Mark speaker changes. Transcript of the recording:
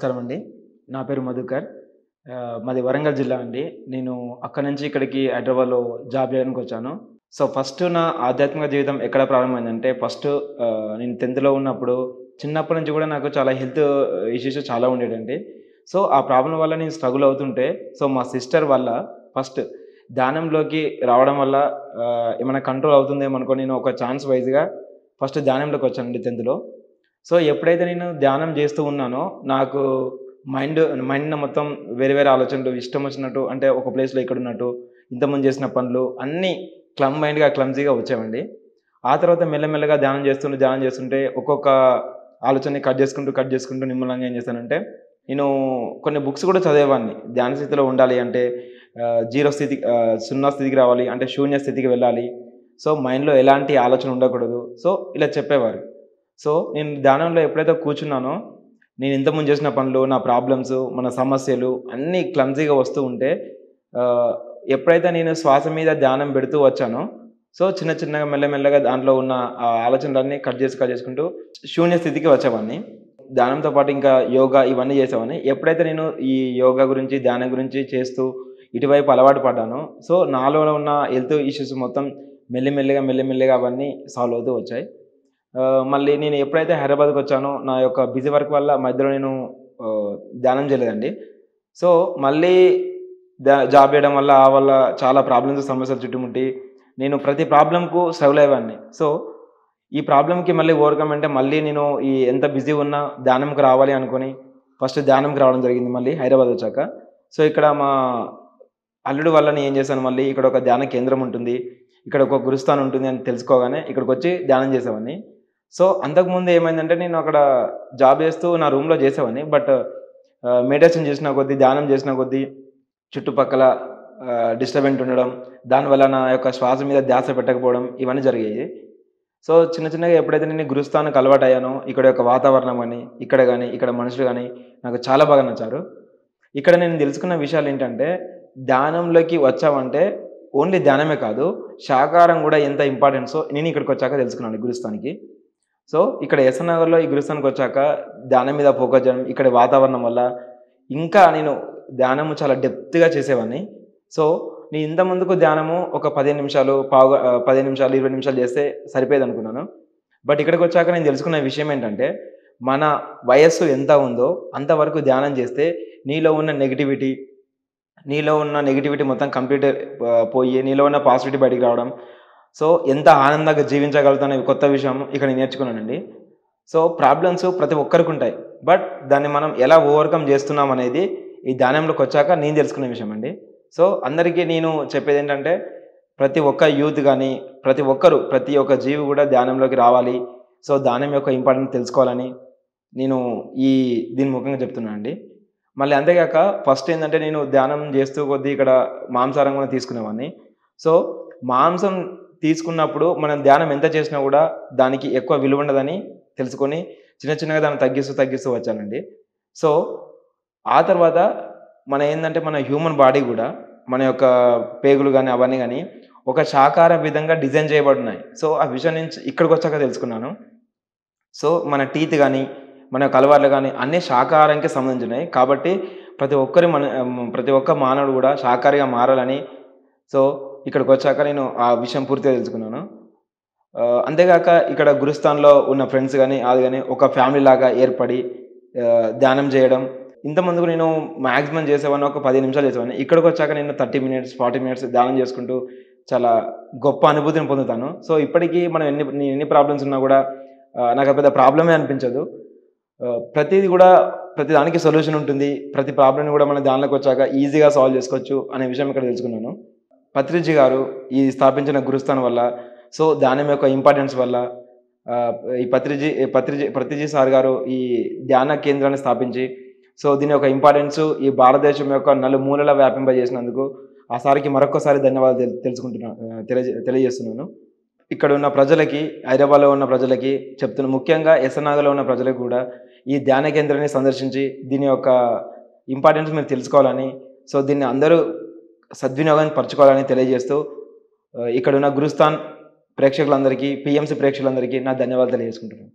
Speaker 1: నమస్కారం అండి. నా పేరు మధుకర్. మాది వరంగల్ జిల్లా అండి. నేను అక్కడి నుంచి ఇక్కడికి హైదరాబాద్‌లో జాబ్ చేయడానికొచ్చాను. సో, ఫస్ట్ నా ఆధ్యాత్మిక జీవితం ఎక్కడ ప్రారంభమైందంటే నేను 10థ్‌లో ఉన్నప్పుడు చిన్నప్పటి నుంచి కూడా నాకు చాలా హెల్త్ ఇష్యూస్ చాలా ఉండేటండి. సో, ఆ ప్రాబ్లమ్ వల్ల నేను స్ట్రగుల్ అవుతుంటే మా సిస్టర్ వల్ల ఫస్ట్ ధ్యానంలోకి రావడం వల్ల ఏమైనా కంట్రోల్ అవుతుందేమో అనుకోని నేను ఒక ఛాన్స్ వైస్‌గా ఫస్ట్ ధ్యానంలోకొచ్చానండి 10థ్‌లో. సో, ఎప్పుడైతే నేను ధ్యానం జేస్తూ ఉన్నానో, నాకు మైండ్ మైండ్ మొత్తం వేరే వేరే ఆలోచనలు ఇష్టమొచ్చినట్టు అంటే ఒక ప్లేస్‌లో ఇక్కడున్నట్టు, ఇంతకుముందు చేసిన పనులు అన్నీ క్లమ్జీగా వచ్చేవండి. ఆ తర్వాత మెల్లమెల్లగా ధ్యానం చేస్తుంటే ఒక్కొక్క ఆలోచనని కట్ చేసుకుంటూ నిమ్మలంగా ఏం చేశానంటే, నేను కొన్ని బుక్స్ కూడా చదివేవాడిని. ధ్యాన స్థితిలో ఉండాలి అంటే సున్నా స్థితికి రావాలి అంటే శూన్య స్థితికి వెళ్ళాలి. సో, మైండ్‌లో ఎలాంటి ఆలోచన ఉండకూడదు. సో, ఇలా చెప్పేవారు. సో, నేను ధ్యానంలో ఎప్పుడైతే కూర్చున్నానో, నేను ఇంతకుముందు చేసిన పనులు, నా ప్రాబ్లమ్స్, మన సమస్యలు అన్నీ క్లమ్జీగా వస్తూ ఉంటే, ఆహ్, ఎప్పుడైతే నేను శ్వాస మీద ధ్యానం పెడుతూ వచ్చానో, సో, చిన్న చిన్నగా మెల్లమెల్లగా దాంట్లో ఉన్న ఆ ఆలోచనలన్నీ కట్ చేసుకుంటూ శూన్య స్థితికి వచ్చేవాడిని. ధ్యానంతో పాటు ఇంకా యోగా ఇవన్నీ చేసేవాడిని. ఎప్పుడైతే నేను ఈ యోగా గురించి, ధ్యానం గురించి చేస్తూ ఇటువైపు అలవాటు పడ్డానో, సో, నాలో ఉన్న హెల్త్ ఇష్యూస్ మొత్తం మెల్లిమెల్లిగా అవన్నీ సాల్వ్ అవుతూ వచ్చాయి. మళ్ళీ నేను ఎప్పుడైతే హైదరాబాద్‌కొచ్చానో, నా యొక్క బిజీ వర్క్ వల్ల మధ్యలో నేను ఆహ్, ధ్యానం చేయలేదండి. సో, మళ్ళీ జాబ్ చేయడం వల్ల, చాలా ప్రాబ్లమ్స్, సమస్యలు చుట్టుముట్టి, నేను ప్రతి ప్రాబ్లమ్‌కు స్ట్రగుల్ అయ్యేవాడిని. సో, ఈ ప్రాబ్లమ్‌కి మళ్ళీ ఓవర్‌కమ్ అంటే మళ్ళీ నేను ఎంత బిజీ ఉన్నా ధ్యానంకి రావాలి అనుకోని, ఫస్ట్ ధ్యానంకి రావడం జరిగింది మళ్ళీ హైదరాబాదొచ్చాక. సో, ఇక్కడ మా అల్లుడు వల్ల నేనేం చేశాను మళ్ళీ ఇక్కడ ఒక ధ్యాన కేంద్రం ఉంటుంది. ఇక్కడ ఒక గురుస్థానం ఉంటుంది అని తెలుసుకోగానే ఇక్కడికొచ్చి ధ్యానం చేసేవాడిని. సో, అంతకుముందు ఏమైందంటే నేను అక్కడ జాబ్ చేస్తూ నా రూమ్‌లో చేసేవాడిని. మెడిటేషన్ చేసిన కొద్దీ, ధ్యానం చేసిన కొద్దీ చుట్టుపక్కల డిస్టర్బెంట్ ఉండడం, దానివల్ల నా యొక్క శ్వాస మీద ధ్యాస పెట్టకపోవడం ఇవన్నీ జరిగాయి. సో, చిన్న చిన్నగా ఎప్పుడైతే నేను గురుస్థానంకి అలవాటయ్యానో, ఇక్కడ యొక్క వాతావరణం గాని, ఇక్కడ మనుషులు గాని నాకు చాలా బాగా నచ్చారు. ఇక్కడ నేను తెలుసుకున్న విషయాలేంటంటే, ధ్యానంలోకి వచ్చామంటే ఓన్లీ ధ్యానమే కాదు, శాకాహారం గూడా ఎంత ఇంపార్టెన్సో నేను ఇక్కడికొచ్చాక తెలుసుకున్నాను ఈ గురుస్థాన్‌కి. సో, ఇక్కడ ఎస్ఎన్ నగర్‌లో ఈ గురుస్థాన్‌కొచ్చాక ధ్యానం మీద ఫోకస్ చేయడం, ఇక్కడి వాతావరణం వల్ల ఇంకా నేను ధ్యానము చాలా డెప్త్‌గా చేసేవాడిని. సో, నేను ఇంత ముందుకు ధ్యానము ఒక 15 నిమిషాలు, 15 నిమిషాలు, 20 నిమిషాలు చేస్తే సరిపోయేదనుకున్నాను. బట్ ఇక్కడికొచ్చాక నేను తెలుసుకున్న విషయం ఏంటంటే, మన వయస్సు ఎంత ఉందో అంతవరకు ధ్యానం చేస్తే నీలో ఉన్న నెగటివిటీ మొత్తం కంప్లీట్ పోయి నీలో ఉన్న పాజిటివిటీ బయటికి రావడం. సో, ఎంత ఆనందంగా జీవించగలుగుతానో కొత్త విషయం ఇక్కడ నేను నేర్చుకున్నానండి. సో, ప్రాబ్లమ్స్ ప్రతి ఒక్కరికుంటాయి. బట్ దాన్ని మనం ఎలా ఓవర్‌కమ్ జేస్తున్నాం అనేది ఈ ధ్యానంలోకొచ్చాక నేను తెలుసుకున్న విషయమండి. సో, అందరికీ నేను చెప్పేదేంటంటే ప్రతి ఒక్క యూత్ గాని, ప్రతి ఒక్క జీవి గూడా ధ్యానంలోకి రావాలి. సో, ధ్యానం యొక్క ఇంపార్టెన్స్ తెలుసుకోవాలని నేను దీని ముఖంగా చెప్తున్నానండి. మళ్ళీ అంతేగాక ఫస్ట్ ఏందంటే నేను ధ్యానం చేస్తూ కొద్దీ ఇక్కడ మాంసాహారం కూడా తీసుకునేవాడిని. సో, మాంసం తీసుకున్నప్పుడు మనం ధ్యానం ఎంత చేసినా గూడా దానికి ఎక్కువ విలువుండదని తెలుసుకొని చిన్నగా దాన్ని తగ్గిస్తూ వచ్చానండి. సో, ఆ తర్వాత మన హ్యూమన్ బాడీ గూడా మన యొక్క పేగులు గాని, అవన్నీ గాని ఒక శాకాహార విధంగా డిజైన్ చేయబడున్నాయి. సో, ఆ విషయం నుంచి ఇక్కడికొచ్చాక తెలుసుకున్నాను. సో, మన టీత్ గాని, మన యొక్క అలవాట్లు గాని అన్నీ శాకాహారానికే సంబంధించినయి. కాబట్టి ప్రతి ఒక్క మానవుడు గూడా శాకాహారిగా మారాలని సో, ఇక్కడికొచ్చాక నేను ఆ విషయం పూర్తిగా తెలుసుకున్నాను. అంతేగాక ఇక్కడ గురుస్థాన్‌లో ఉన్న ఫ్రెండ్స్ గాని, అది గాని ఒక ఫ్యామిలీలాగా ఏర్పడి ధ్యానం జేయడం. ఇంతకుముందుకు నేను మాక్సిమం చేసేవాడిని ఒక 15 నిమిషాలు చేసేవాడిని. ఇక్కడికొచ్చాక నేను 30 మినిట్స్, 40 మినిట్స్ ధ్యానం చేసుకుంటూ చాలా గొప్ప అనుభూతిని పొందుతాను. సో, ఇప్పటికి ఎన్ని ప్రాబ్లమ్స్ ఉన్నా గూడా నాకది పెద్ద ప్రాబ్లమే అనిపించదు. ప్రతి దానికి సొల్యూషన్ ఉంటుంది. ప్రతి ప్రాబ్లమ్‌ని గూడా మనం ధ్యానంలోకొచ్చాక ఈజీగా సాల్వ్ చేసుకోవచ్చు అనే విషయం ఇక్కడ తెలుసుకున్నాను. పత్రిజీ గారు ఈ స్థాపించిన గురుస్థానం వల్ల, సో, ధ్యానం యొక్క ఇంపార్టెన్స్ వల్ల ఆహ్, ఈ పత్రిజీ సార్ గారు ఈ ధ్యాన కేంద్రాన్ని స్థాపించి, సో, దీని యొక్క ఇంపార్టెన్సు ఈ భారతదేశం యొక్క నలుమూలలా వ్యాపింపజేసినందుకు ఆ సార్‌కి మరొక్కసారి ధన్యవాదాలు తెలియజేస్తున్నాను. ఇక్కడున్న ప్రజలకి, హైదరాబాద్‌లో ఉన్న ప్రజలకి ముఖ్యంగా ఎస్ఎన్ నగర్‌లో ఉన్న ప్రజలకు గూడా ఈ ధ్యాన కేంద్రాన్ని సందర్శించి దీని యొక్క ఇంపార్టెన్స్ మీరు తెలుసుకోవాలని, సో, దీన్ని అందరూ సద్వినియోగం పరచుకోవాలని తెలియజేస్తూ ఇక్కడున్న గురుస్థాన్ ప్రేక్షకులందరికీ, పీఎంసీ ప్రేక్షకులందరికీ నా ధన్యవాదాలు తెలియజేసుకుంటున్నాను.